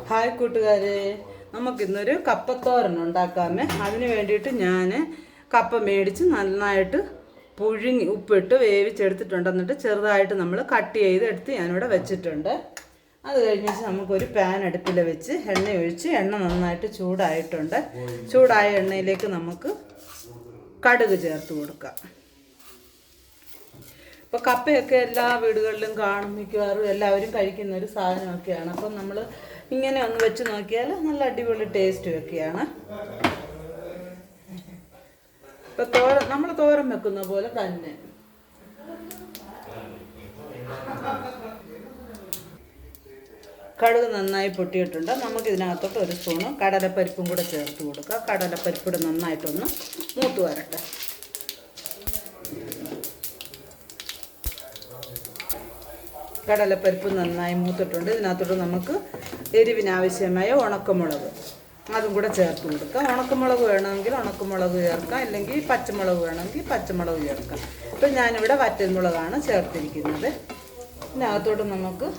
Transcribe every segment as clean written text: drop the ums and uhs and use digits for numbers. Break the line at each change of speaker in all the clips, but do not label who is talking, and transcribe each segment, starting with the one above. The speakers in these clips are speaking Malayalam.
ഹായ് കൂട്ടുകാരെ, നമുക്കിന്നൊരു കപ്പത്തോരൻ ഉണ്ടാക്കാമേ. അതിന് വേണ്ടിയിട്ട് ഞാൻ കപ്പ മേടിച്ച് നന്നായിട്ട് പുഴുങ്ങി ഉപ്പിട്ട് വേവിച്ചെടുത്തിട്ടുണ്ട്. എന്നിട്ട് ചെറുതായിട്ട് നമ്മൾ കട്ട് ചെയ്തെടുത്ത് ഞാനിവിടെ വെച്ചിട്ടുണ്ട്. അത് കഴിഞ്ഞിട്ട് നമുക്കൊരു പാൻ അടുപ്പിൽ വെച്ച് എണ്ണ ഒഴിച്ച് എണ്ണ നന്നായിട്ട് ചൂടായിട്ടുണ്ട്. ചൂടായ എണ്ണയിലേക്ക് നമുക്ക് കടുക് ചേർത്ത് കൊടുക്കാം. ഇപ്പോൾ കപ്പയൊക്കെ എല്ലാ വീടുകളിലും കാണും, മിക്കവാറും എല്ലാവരും കഴിക്കുന്ന ഒരു സാധനമൊക്കെയാണ്. അപ്പം നമ്മൾ ഇങ്ങനെ ഒന്ന് വെച്ച് നോക്കിയാൽ നല്ല അടിപൊളി ടേസ്റ്റും ഒക്കെയാണ്. ഇപ്പം നമ്മൾ തോരൻ വെക്കുന്ന പോലെ തന്നെ. കടുക് നന്നായി പൊട്ടിയിട്ടുണ്ട്. നമുക്കിതിനകത്തോട്ട് ഒരു സ്പൂണ് കടലപ്പരിപ്പും കൂടെ ചേർത്ത് കൊടുക്കുക. കടലപ്പരിപ്പ് നന്നായിട്ടൊന്ന് മൂത്ത് വരട്ടെ. കടലപ്പരിപ്പ് നന്നായി മൂത്തിട്ടുണ്ട്. ഇതിനകത്തോട്ട് നമുക്ക് എരിവിനാവശ്യമായ ഉണക്കമുളക് അതും കൂടെ ചേർത്ത് കൊടുക്കാം. ഉണക്കമുളക് വേണമെങ്കിൽ ഉണക്കമുളക് ചേർക്കാം, അല്ലെങ്കിൽ പച്ചമുളക് വേണമെങ്കിൽ പച്ചമുളക് ചേർക്കാം. ഇപ്പം ഞാനിവിടെ വറ്റൽമുളകാണ് ചേർത്തിരിക്കുന്നത്. ഇതിനകത്തോട്ട് നമുക്ക്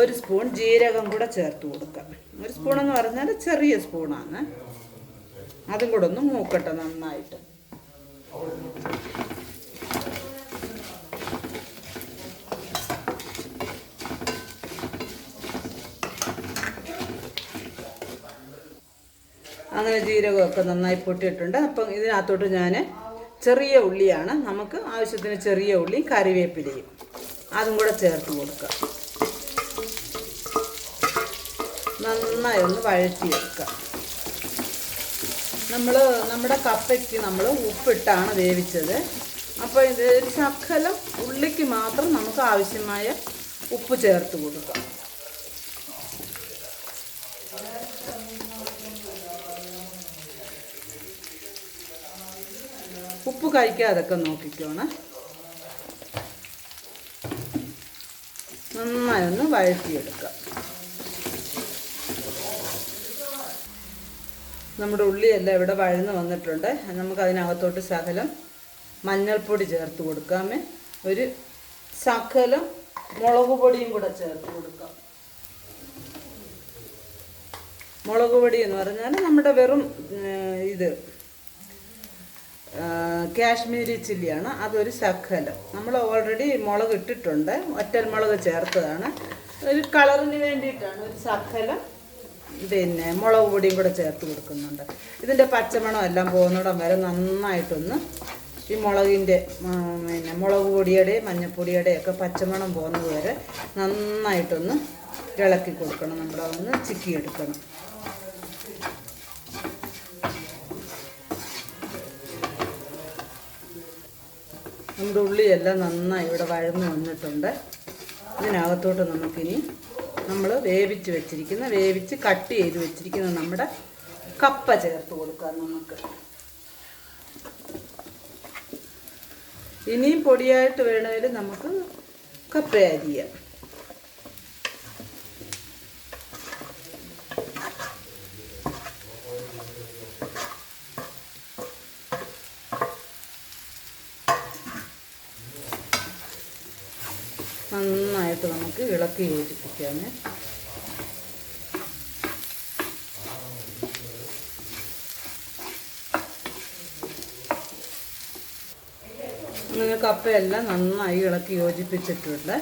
ഒരു സ്പൂൺ ജീരകം കൂടെ ചേർത്ത് കൊടുക്കാം. ഒരു സ്പൂണെന്ന് പറഞ്ഞാൽ ചെറിയ സ്പൂണാണ്. അതും കൂടെ ഒന്ന് മൂക്കട്ടെ നന്നായിട്ട്. അങ്ങനെ ജീരകമൊക്കെ നന്നായി പൊട്ടിയിട്ടുണ്ട്. അപ്പം ഇതിനകത്തോട്ട് ഞാൻ ചെറിയ ഉള്ളിയാണ്, നമുക്ക് ആവശ്യത്തിന് ചെറിയ ഉള്ളിയും കറിവേപ്പിലയും അതും കൂടെ ചേർത്ത് കൊടുക്കുക. നന്നായി ഒന്ന് വഴറ്റിയെടുക്കുക. നമ്മുടെ കപ്പയ്ക്ക് നമ്മൾ ഉപ്പിട്ടാണ് വേവിച്ചത്. അപ്പോൾ ഇത് ഒരു ശകലം ഉള്ളിക്ക് മാത്രം നമുക്ക് ആവശ്യമായ ഉപ്പ് ചേർത്ത് കൊടുക്കാം. ഉപ്പ് കഴിക്കാതൊക്കെ നോക്കിക്കോണം. നന്നായി ഒന്ന് വഴറ്റിയെടുക്കുക. നമ്മുടെ ഉള്ളിയെല്ലാം ഇവിടെ വഴന്ന് വന്നിട്ടുണ്ട്. നമുക്ക് അതിനകത്തോട്ട് ശകലം മഞ്ഞൾപ്പൊടി ചേർത്ത് കൊടുക്കാമേ. ഒരു ശകലം മുളക് പൊടിയും കൂടെ ചേർത്ത് കൊടുക്കാം. മുളക് പൊടി എന്ന് പറഞ്ഞാൽ നമ്മുടെ വെറും ഇത് കാശ്മീരി ചില്ലിയാണ്. അതൊരു ശകലം. നമ്മൾ ഓൾറെഡി മുളക് ഇട്ടിട്ടുണ്ട്, ഒറ്റൽ മുളക് ചേർത്തതാണ്. ഒരു കളറിന് വേണ്ടിയിട്ടാണ് ഒരു ശകലം പിന്നെ മുളക് പൊടിയും കൂടെ ചേർത്ത് കൊടുക്കുന്നുണ്ട്. ഇതിൻ്റെ പച്ചമണം എല്ലാം പോകുന്നിടം വരെ നന്നായിട്ടൊന്ന് ഈ മുളകിൻ്റെ പിന്നെ മുളക് പൊടിയുടെയും മഞ്ഞൾപ്പൊടിയുടെയും ഒക്കെ പച്ചമണം പോകുന്നത് വരെ നന്നായിട്ടൊന്ന് ഇളക്കി കൊടുക്കണം. നമ്മളതൊന്ന് ചിക്കിയെടുക്കണം. നമ്മുടെ ഉള്ളിയെല്ലാം നന്നായി ഇവിടെ വഴന്ന് വന്നിട്ടുണ്ട്. ഇതിനകത്തോട്ട് നമുക്കിനി നമ്മൾ വേവിച്ച് കട്ട് ചെയ്ത് വെച്ചിരിക്കുന്ന നമ്മുടെ കപ്പ ചേർത്ത് കൊടുക്കാം. നമുക്ക് ഇനിയും പൊടിയായിട്ട് വേണമെങ്കിൽ നമുക്ക് കപ്പ അരിയാം. നന്നായിട്ട് നമുക്ക് ഇളക്കി യോജിപ്പിക്കാം. അങ്ങനെ കപ്പയെല്ലാം നന്നായി ഇളക്കി യോജിപ്പിച്ചിട്ടുണ്ട്.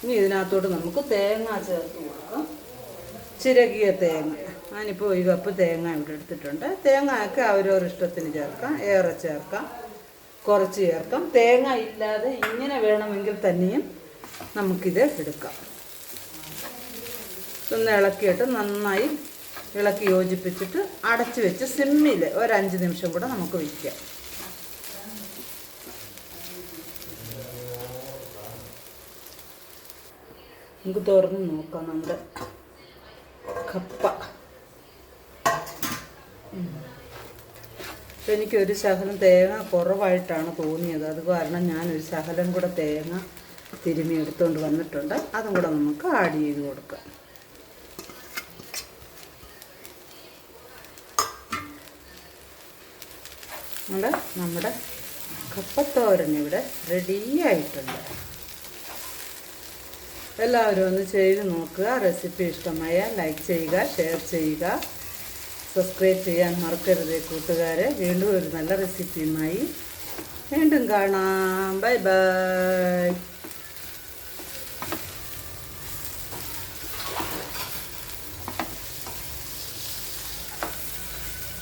ഇനി ഇതിനകത്തോട്ട് നമുക്ക് തേങ്ങ ചേർത്ത് കൊടുക്കാം. ചിരകിയ തേങ്ങ. ഞാനിപ്പോൾ ഒരു കപ്പ് തേങ്ങ ഇവിടെ എടുത്തിട്ടുണ്ട്. തേങ്ങയൊക്കെ അവരവരുടെ ഇഷ്ടത്തിന് ചേർക്കാം. ഏറെ ചേർക്കാം, കുറച്ച് ചേർക്കാം. തേങ്ങ ഇല്ലാതെ ഇങ്ങനെ വേണമെങ്കിൽ തന്നെയും നമുക്കിത് എടുക്കാം. ഒന്ന് ഇളക്കിയിട്ട് നന്നായി ഇളക്കി യോജിപ്പിച്ചിട്ട് അടച്ചു വെച്ച് സിമ്മിൽ ഒരു 5 നിമിഷം കൂടെ നമുക്ക് വയ്ക്കാം. നമുക്ക് തുറന്ന് നോക്കാം നമ്മുടെ കപ്പ. എനിക്കൊരു ശകലം തേങ്ങ കുറവായിട്ടാണ് തോന്നിയത്. അത് കാരണം ഞാനൊരു ശകലം കൂടെ തേങ്ങ തിരുമ്മി എടുത്തുകൊണ്ട് വന്നിട്ടുണ്ട്. അതും കൂടെ നമുക്ക് ആഡ് ചെയ്ത് കൊടുക്കാം. നമ്മുടെ കപ്പത്തോരൻ ഇവിടെ റെഡി ആയിട്ടുണ്ട്. എല്ലാവരും ഒന്ന് ചെയ്ത് നോക്കുക. റെസിപ്പി ഇഷ്ടമായ ലൈക്ക് ചെയ്യുക, ഷെയർ ചെയ്യുക, സബ്സ്ക്രൈബ് ചെയ്യാൻ മറക്കരുത് കൂട്ടുകാരെ. വീണ്ടും ഒരു നല്ല റെസിപ്പിയുമായി വീണ്ടും കാണാം. Bye bye.